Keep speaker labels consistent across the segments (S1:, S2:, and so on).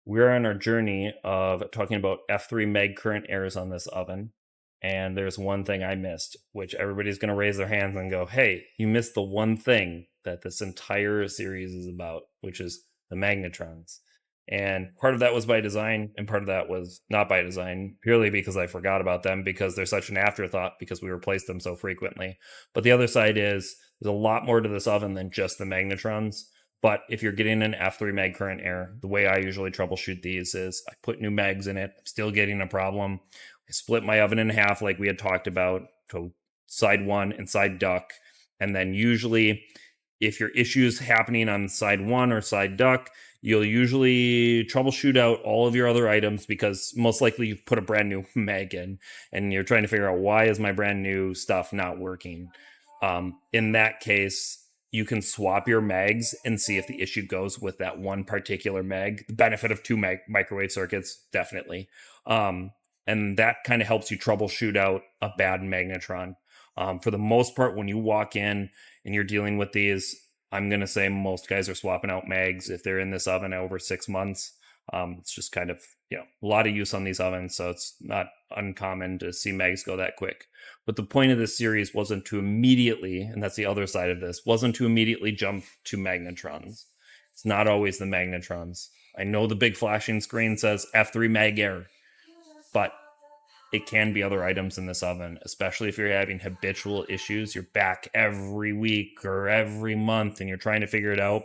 S1: We're on our journey of talking about F3 meg current errors on this oven. And there's one thing I missed, which everybody's going to raise their hands and go, hey, you missed the one thing that this entire series is about, which is the magnetrons. And part of that was by design, and part of that was not by design, purely because I forgot about them because they're such an afterthought because we replace them so frequently. But the other side is there's a lot more to this oven than just the magnetrons. But if you're getting an F3 mag current error, the way I usually troubleshoot these is I put new mags in it. I'm still getting a problem. I split my oven in half like we had talked about to side one and side duck. And then usually if your issue's happening on side one or side duck, you'll usually troubleshoot out all of your other items because most likely you've put a brand new mag in and you're trying to figure out why is my brand new stuff not working. In that case, you can swap your mags and see if the issue goes with that one particular mag. The benefit of two microwave circuits, definitely. And that kind of helps you troubleshoot out a bad magnetron. For the most part, when you walk in and you're dealing with these, I'm going to say most guys are swapping out mags if they're in this oven over 6 months. It's just kind of, a lot of use on these ovens, so it's not uncommon to see mags go that quick. But the point of this series wasn't to immediately, and that's the other side of this, wasn't to immediately jump to magnetrons. It's not always the magnetrons. I know the big flashing screen says F3 mag error, but it can be other items in this oven, especially if you're having habitual issues. You're back every week or every month and you're trying to figure it out.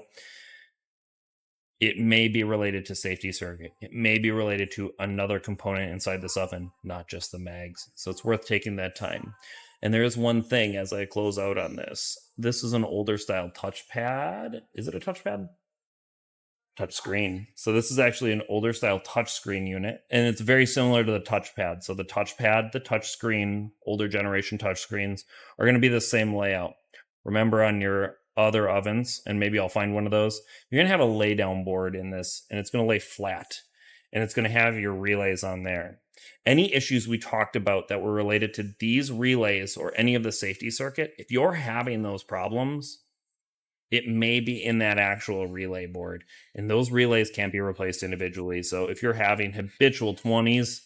S1: It may be related to safety circuit. It may be related to another component inside this oven, not just the mags. So it's worth taking that time. And there is one thing as I close out on this. This is an older style touchpad. Is it a touchpad? Touch screen. So this is actually an older style touch screen unit, and it's very similar to the touchpad. So the touchpad, the touch screen, older generation touch screens are going to be the same layout. Remember on your other ovens, and maybe I'll find one of those, you're going to have a lay down board in this, and it's going to lay flat, and it's going to have your relays on there. Any issues we talked about that were related to these relays or any of the safety circuit, if you're having those problems, it may be in that actual relay board, and those relays can't be replaced individually. So if you're having habitual 20s,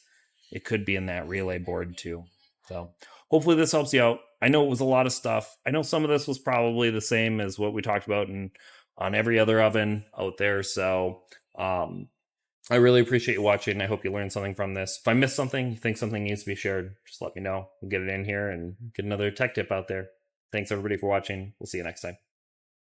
S1: it could be in that relay board too. So hopefully this helps you out. I know it was a lot of stuff. I know some of this was probably the same as what we talked about on every other oven out there. So I really appreciate you watching. I hope you learned something from this. If I missed something, you think something needs to be shared, just let me know. We'll get it in here and get another tech tip out there. Thanks everybody for watching. We'll see you next time.